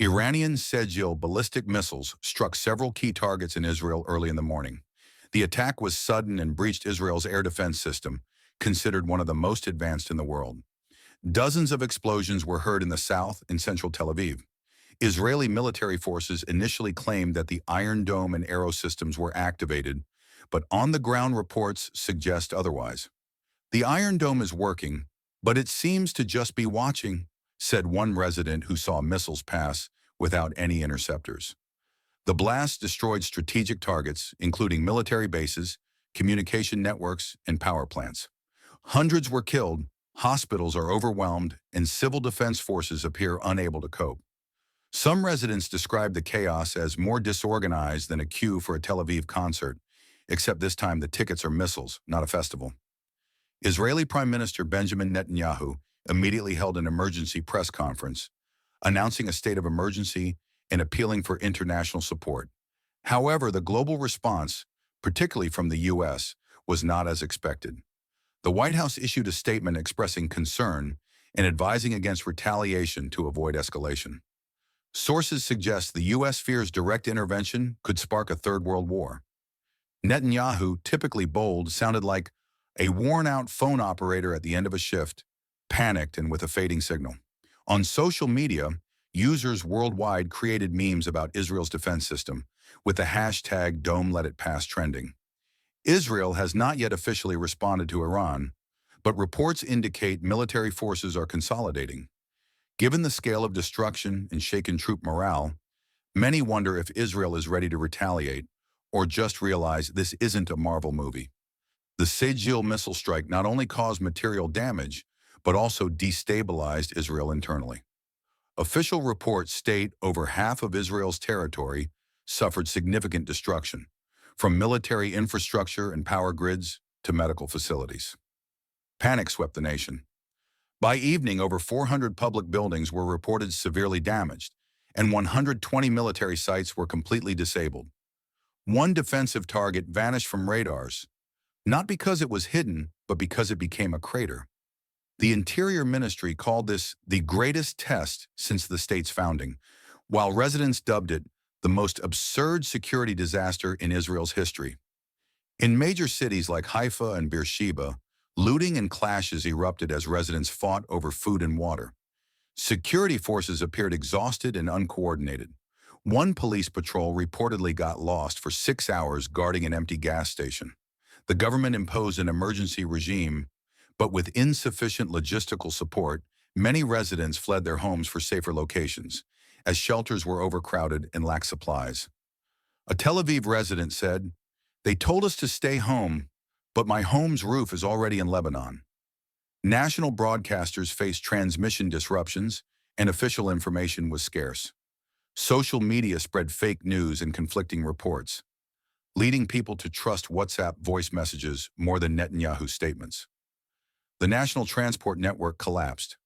Iranian Sejjil ballistic missiles struck several key targets in Israel early in the morning. The attack was sudden and breached Israel's air defense system, considered one of the most advanced in the world. Dozens of explosions were heard in the south and central Tel Aviv. Israeli military forces initially claimed that the Iron Dome and Arrow systems were activated, but on-the-ground reports suggest otherwise. "The Iron Dome is working, but it seems to just be watching," said one resident who saw missiles pass without any interceptors. The blast destroyed strategic targets, including military bases, communication networks, and power plants. Hundreds were killed, hospitals are overwhelmed, and civil defense forces appear unable to cope. Some residents described the chaos as more disorganized than a queue for a Tel Aviv concert, except this time the tickets are missiles, not a festival. Israeli Prime Minister Benjamin Netanyahu immediately held an emergency press conference, announcing a state of emergency and appealing for international support. However, the global response, particularly from the U.S., was not as expected. The White House issued a statement expressing concern and advising against retaliation to avoid escalation. Sources suggest the U.S. fears direct intervention could spark a third world war. Netanyahu, typically bold, sounded like a worn-out phone operator at the end of a shift, panicked and with a fading signal. On social media, users worldwide created memes about Israel's defense system, with the hashtag #DomeLetItPass trending. Israel has not yet officially responded to Iran, but reports indicate military forces are consolidating. Given the scale of destruction and shaken troop morale, many wonder if Israel is ready to retaliate or just realize this isn't a Marvel movie. The Sejjil missile strike not only caused material damage, but also destabilized Israel internally. Official reports state over half of Israel's territory suffered significant destruction, from military infrastructure and power grids to medical facilities. Panic swept the nation. By evening, over 400 public buildings were reported severely damaged, and 120 military sites were completely disabled. One defensive target vanished from radars, not because it was hidden, but because it became a crater. The Interior Ministry called this the greatest test since the state's founding, while residents dubbed it the most absurd security disaster in Israel's history. In major cities like Haifa and Beersheba, looting and clashes erupted as residents fought over food and water. Security forces appeared exhausted and uncoordinated. One police patrol reportedly got lost for 6 hours guarding an empty gas station. The government imposed an emergency regime, but with insufficient logistical support, many residents fled their homes for safer locations, as shelters were overcrowded and lacked supplies. A Tel Aviv resident said, "They told us to stay home, but my home's roof is already in Lebanon." National broadcasters faced transmission disruptions, and official information was scarce. Social media spread fake news and conflicting reports, leading people to trust WhatsApp voice messages more than Netanyahu's statements. The national transport network collapsed.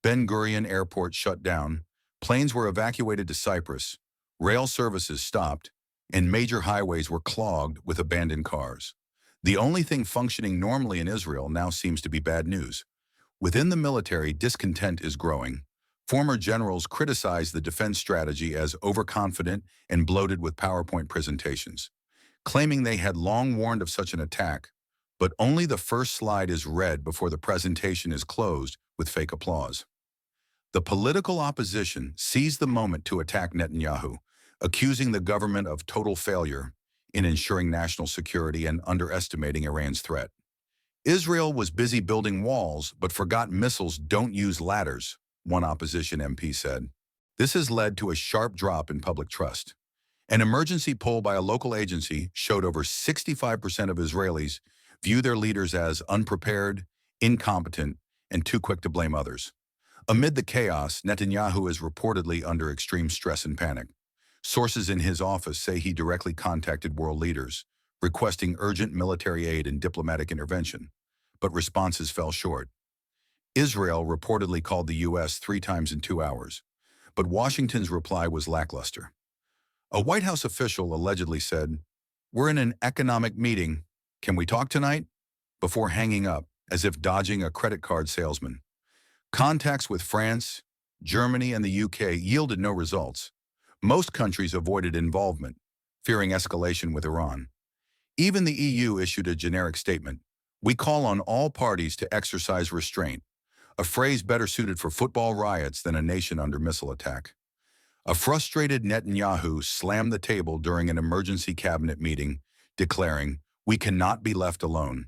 Ben Gurion Airport shut down, planes were evacuated to Cyprus, rail services stopped, and major highways were clogged with abandoned cars. The only thing functioning normally in Israel now seems to be bad news. Within the military, discontent is growing. Former generals criticize the defense strategy as overconfident and bloated with PowerPoint presentations, claiming they had long warned of such an attack, but only the first slide is read before the presentation is closed with fake applause. The political opposition seized the moment to attack Netanyahu, accusing the government of total failure in ensuring national security and underestimating Iran's threat. Israel was busy building walls, but forgot missiles don't use ladders, one opposition MP said. This has led to a sharp drop in public trust. An emergency poll by a local agency showed over 65% of Israelis view their leaders as unprepared, incompetent, and too quick to blame others. Amid the chaos, Netanyahu is reportedly under extreme stress and panic. Sources in his office say he directly contacted world leaders, requesting urgent military aid and diplomatic intervention, but responses fell short. Israel reportedly called the U.S. 3 times in 2 hours, but Washington's reply was lackluster. A White House official allegedly said, "We're in an economic meeting. Can we talk tonight?" before hanging up, as if dodging a credit card salesman. Contacts with France, Germany, and the UK yielded no results. Most countries avoided involvement, fearing escalation with Iran. Even the EU issued a generic statement. We call on all parties to exercise restraint, a phrase better suited for football riots than a nation under missile attack. A frustrated Netanyahu slammed the table during an emergency cabinet meeting, declaring, "We cannot be left alone."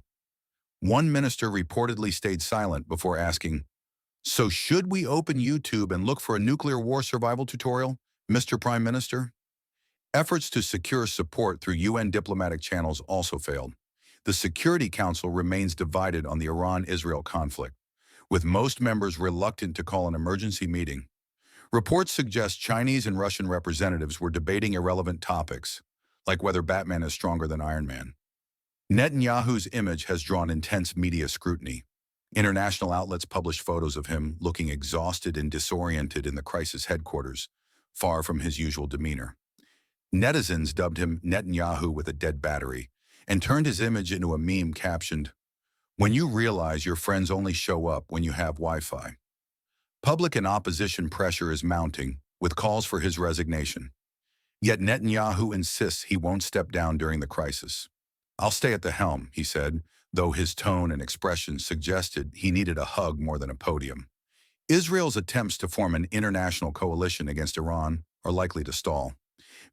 One minister reportedly stayed silent before asking, "So should we open YouTube and look for a nuclear war survival tutorial, Mr. Prime Minister?" Efforts to secure support through UN diplomatic channels also failed. The Security Council remains divided on the Iran-Israel conflict, with most members reluctant to call an emergency meeting. Reports suggest Chinese and Russian representatives were debating irrelevant topics, like whether Batman is stronger than Iron Man. Netanyahu's image has drawn intense media scrutiny. International outlets published photos of him looking exhausted and disoriented in the crisis headquarters, far from his usual demeanor. Netizens dubbed him Netanyahu with a dead battery and turned his image into a meme captioned, "When you realize your friends only show up when you have Wi-Fi." Public and opposition pressure is mounting, with calls for his resignation. Yet Netanyahu insists he won't step down during the crisis. "I'll stay at the helm," he said, though his tone and expression suggested he needed a hug more than a podium. Israel's attempts to form an international coalition against Iran are likely to stall.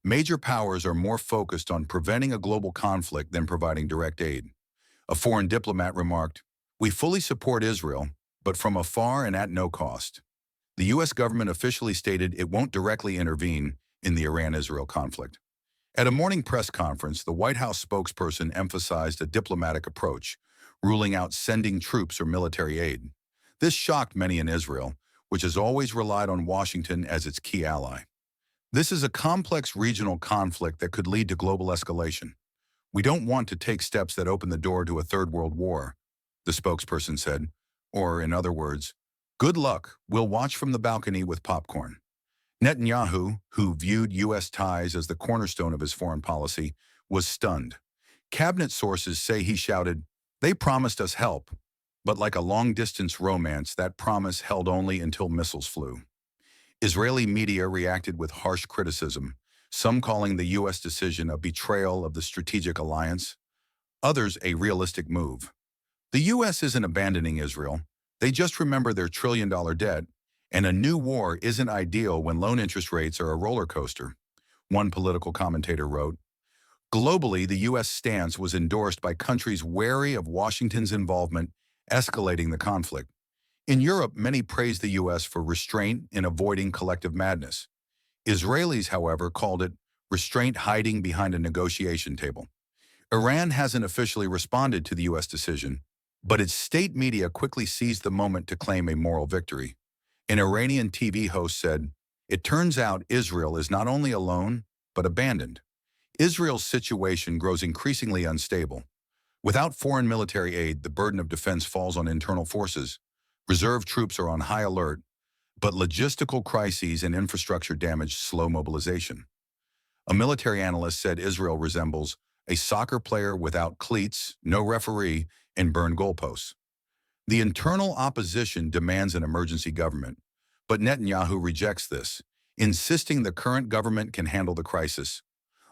Major powers are more focused on preventing a global conflict than providing direct aid. A foreign diplomat remarked, "We fully support Israel, but from afar and at no cost." The U.S. government officially stated it won't directly intervene in the Iran-Israel conflict. At a morning press conference, the White House spokesperson emphasized a diplomatic approach, ruling out sending troops or military aid. This shocked many in Israel, which has always relied on Washington as its key ally. "This is a complex regional conflict that could lead to global escalation. We don't want to take steps that open the door to a third world war," the spokesperson said. Or, in other words, "Good luck, we'll watch from the balcony with popcorn." Netanyahu, who viewed U.S. ties as the cornerstone of his foreign policy, was stunned. Cabinet sources say he shouted, "They promised us help," but like a long-distance romance, that promise held only until missiles flew. Israeli media reacted with harsh criticism, some calling the U.S. decision a betrayal of the strategic alliance, others a realistic move. The U.S. isn't abandoning Israel. They just remember their trillion-dollar debt, and a new war isn't ideal when loan interest rates are a roller coaster. One political commentator wrote, "Globally, the U.S. stance was endorsed by countries wary of Washington's involvement, escalating the conflict. In Europe, many praised the U.S. for restraint in avoiding collective madness. Israelis, however, called it restraint hiding behind a negotiation table." Iran hasn't officially responded to the U.S. decision, but its state media quickly seized the moment to claim a moral victory. An Iranian TV host said, "It turns out Israel is not only alone, but abandoned." Israel's situation grows increasingly unstable. Without foreign military aid, the burden of defense falls on internal forces. Reserve troops are on high alert, but logistical crises and infrastructure damage slow mobilization. A military analyst said Israel resembles a soccer player without cleats, no referee, and burned goalposts. The internal opposition demands an emergency government, but Netanyahu rejects this, insisting the current government can handle the crisis.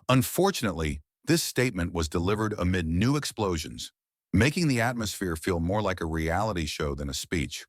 Unfortunately, this statement was delivered amid new explosions, making the atmosphere feel more like a reality show than a speech.